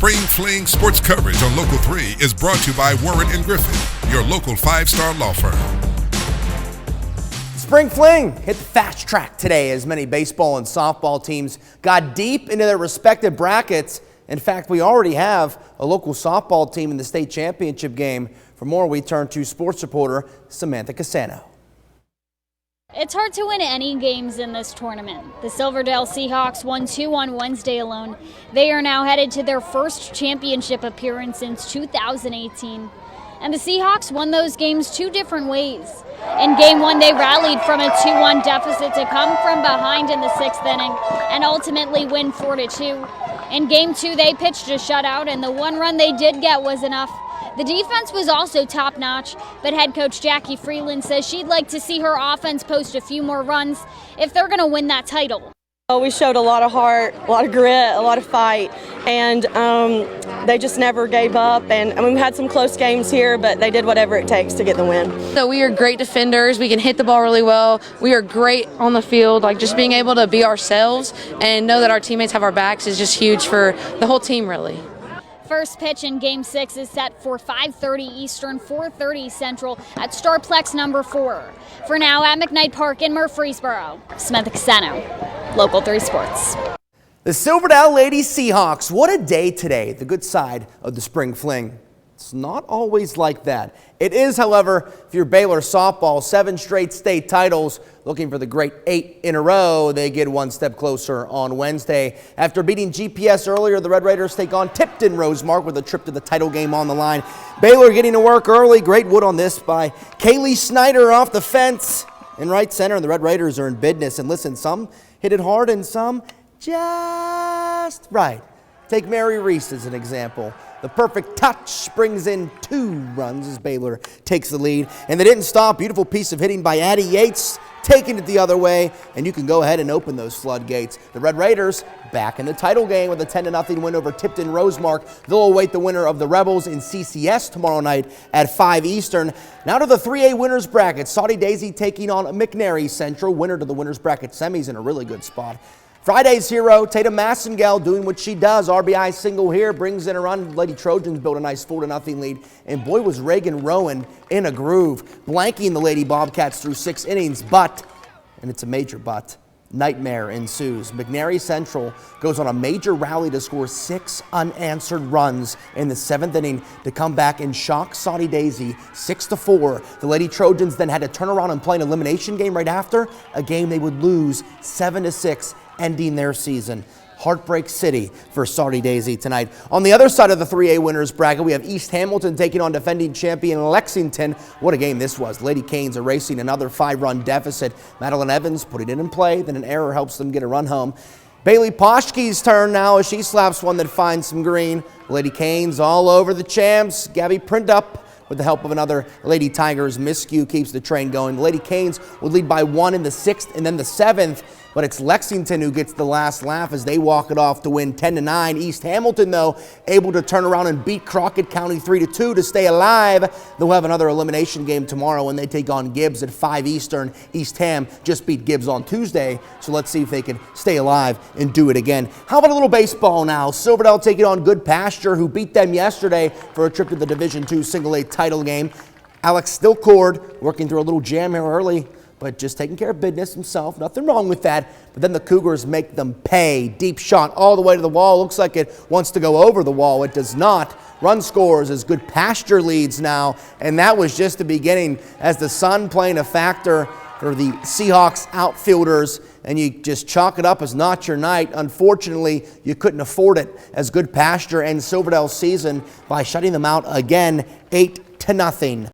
Spring Fling sports coverage on Local 3 is brought to you by Warren & Griffin, your local 5-star law firm. Spring Fling hit the fast track today as many baseball and softball teams got deep into their respective brackets. In fact, we already have a local softball team in the state championship game. For more, we turn to sports reporter Samantha Casano. It's hard to win any games in this tournament. The Silverdale Seahawks won 2 on Wednesday alone. They are now headed to their first championship appearance since 2018. And the Seahawks won those games 2 different ways. In Game 1, they rallied from a 2-1 deficit to come from behind in the 6th inning and ultimately win 4-2. In Game 2, they pitched a shutout, and the 1 run they did get was enough. The defense was also top-notch, but head coach Jackie Freeland says she'd like to see her offense post a few more runs if they're going to win that title. We showed a lot of heart, a lot of grit, a lot of fight, and they just never gave up. And we had some close games here, but they did whatever it takes to get the win. So we are great defenders. We can hit the ball really well. We are great on the field. Like, just being able to be ourselves and know that our teammates have our backs is just huge for the whole team, really. First pitch in Game 6 is set for 5:30 Eastern, 4:30 Central at Starplex number 4. For now, at McKnight Park in Murfreesboro, Samantha Casano, Local 3 Sports. The Silverdale Lady Seahawks, what a day today, the good side of the Spring Fling. It's not always like that. It is, however, if you're Baylor softball, 7 straight state titles, looking for the great 8 in a row. They get one step closer on Wednesday. After beating GPS earlier, the Red Raiders take on Tipton Rosemark with a trip to the title game on the line. Baylor getting to work early. Great wood on this by Kaylee Snyder off the fence in right center, and the Red Raiders are in business. And listen, some hit it hard and some just right. Take Mary Reese as an example. The perfect touch brings in 2 runs as Baylor takes the lead. And they didn't stop. Beautiful piece of hitting by Addie Yates, taking it the other way. And you can go ahead and open those floodgates. The Red Raiders back in the title game with a 10-0 win over Tipton Rosemark. They'll await the winner of the Rebels in CCS tomorrow night at 5 Eastern. Now to the 3A winners bracket. Saudi Daisy taking on McNary Central. Winner to the winners bracket semis in a really good spot. Friday's hero, Tatum Massengale, doing what she does. RBI single here, brings in a run. Lady Trojans built a nice 4-0 lead. And boy, was Reagan Rowan in a groove, blanking the Lady Bobcats through 6 innings. But, and it's a major but, nightmare ensues. McNary Central goes on a major rally to score 6 unanswered runs in the 7th inning to come back and shock Saudi Daisy 6-4. The Lady Trojans then had to turn around and play an elimination game right after, a game they would lose 7-6. Ending their season. Heartbreak City for Saudi Daisy tonight. On the other side of the 3A winners bracket, we have East Hamilton taking on defending champion Lexington. What a game this was. Lady Canes erasing another 5-run deficit. Madeline Evans putting it in play, then an error helps them get a run home. Bailey Poshke's turn now as she slaps one that finds some green. Lady Canes all over the champs. Gabby Printup with the help of another Lady Tigers. Miscue keeps the train going. The Lady Canes would lead by 1 in the 6th and then the 7th. But it's Lexington who gets the last laugh as they walk it off to win 10-9. East Hamilton, though, able to turn around and beat Crockett County 3-2 to stay alive. They'll have another elimination game tomorrow when they take on Gibbs at 5 Eastern. East Ham just beat Gibbs on Tuesday, so let's see if they can stay alive and do it again. How about a little baseball now? Silverdale taking on Good Pasture, who beat them yesterday for a trip to the Division II Single A title game. Alex Stillcord working through a little jam here early, but just taking care of business himself. Nothing wrong with that. But then the Cougars make them pay. Deep shot all the way to the wall. Looks like it wants to go over the wall. It does not. Run scores as Good Pasture leads now. And that was just the beginning as the sun playing a factor for the Seahawks outfielders. And you just chalk it up as not your night. Unfortunately, you couldn't afford it as Good Pasture ends Silverdale's season by shutting them out again 8-0.